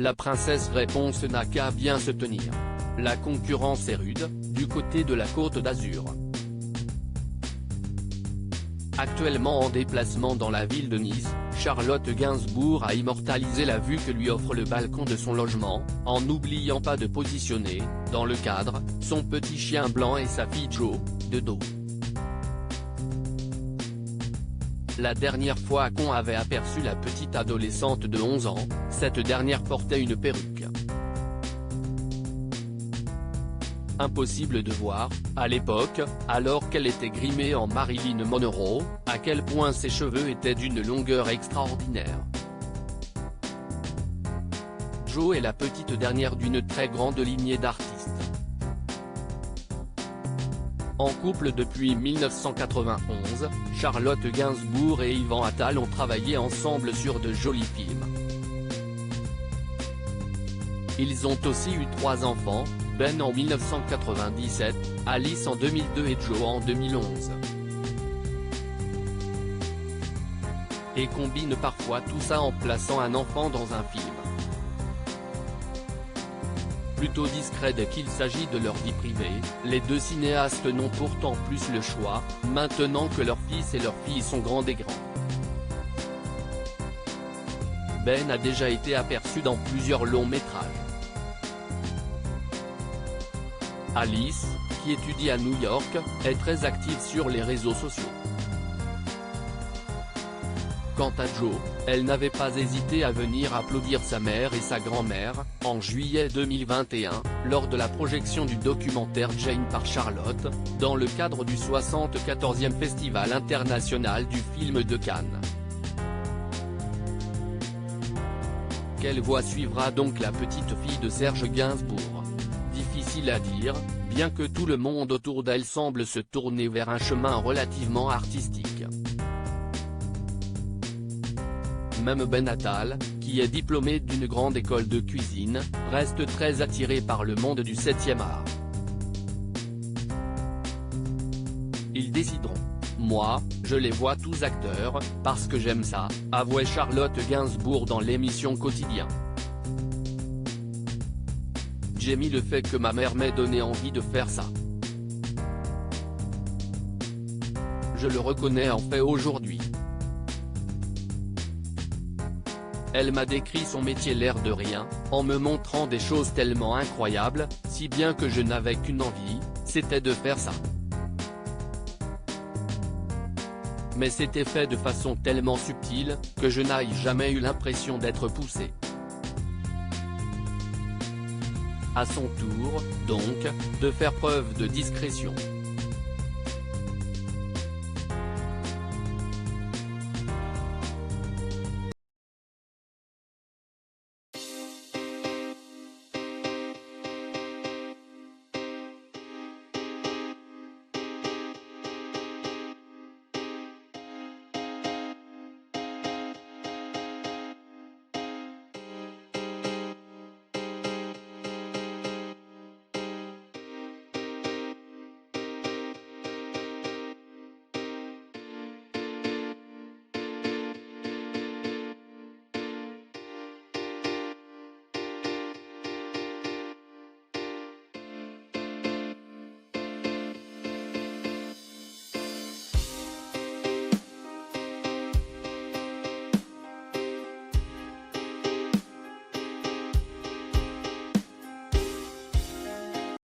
La princesse Réponse n'a qu'à bien se tenir. La concurrence est rude, du côté de la Côte d'Azur. Actuellement en déplacement dans la ville de Nice, Charlotte Gainsbourg a immortalisé la vue que lui offre le balcon de son logement, en n'oubliant pas de positionner, dans le cadre, son petit chien blanc et sa fille Jo, de dos. La dernière fois qu'on avait aperçu la petite adolescente de 11 ans, cette dernière portait une perruque. Impossible de voir, à l'époque, alors qu'elle était grimée en Marilyn Monroe, à quel point ses cheveux étaient d'une longueur extraordinaire. Jo est la petite dernière d'une très grande lignée d'artistes. En couple depuis 1991, Charlotte Gainsbourg et Yvan Attal ont travaillé ensemble sur de jolis films. Ils ont aussi eu 3 enfants, Ben en 1997, Alice en 2002 et Jo en 2011. Et combinent parfois tout ça en plaçant un enfant dans un film. Plutôt discret dès qu'il s'agit de leur vie privée, les deux cinéastes n'ont pourtant plus le choix, maintenant que leur fils et leur fille sont grands et grands. Ben a déjà été aperçu dans plusieurs longs métrages. Alice, qui étudie à New York, est très active sur les réseaux sociaux. Quant à Jo, elle n'avait pas hésité à venir applaudir sa mère et sa grand-mère, en juillet 2021, lors de la projection du documentaire Jane par Charlotte, dans le cadre du 74e Festival international du film de Cannes. Quelle voie suivra donc la petite fille de Serge Gainsbourg? Difficile à dire, bien que tout le monde autour d'elle semble se tourner vers un chemin relativement artistique. Même Ben Attal, qui est diplômé d'une grande école de cuisine, reste très attiré par le monde du 7e art. Ils décideront. Moi, je les vois tous acteurs, parce que j'aime ça, avouait Charlotte Gainsbourg dans l'émission Quotidien. J'ai mis le fait que ma mère m'ait donné envie de faire ça. Je le reconnais en fait aujourd'hui. Elle m'a décrit son métier l'air de rien, en me montrant des choses tellement incroyables, si bien que je n'avais qu'une envie, c'était de faire ça. Mais c'était fait de façon tellement subtile, que je n'ai jamais eu l'impression d'être poussé. À son tour, donc, de faire preuve de discrétion.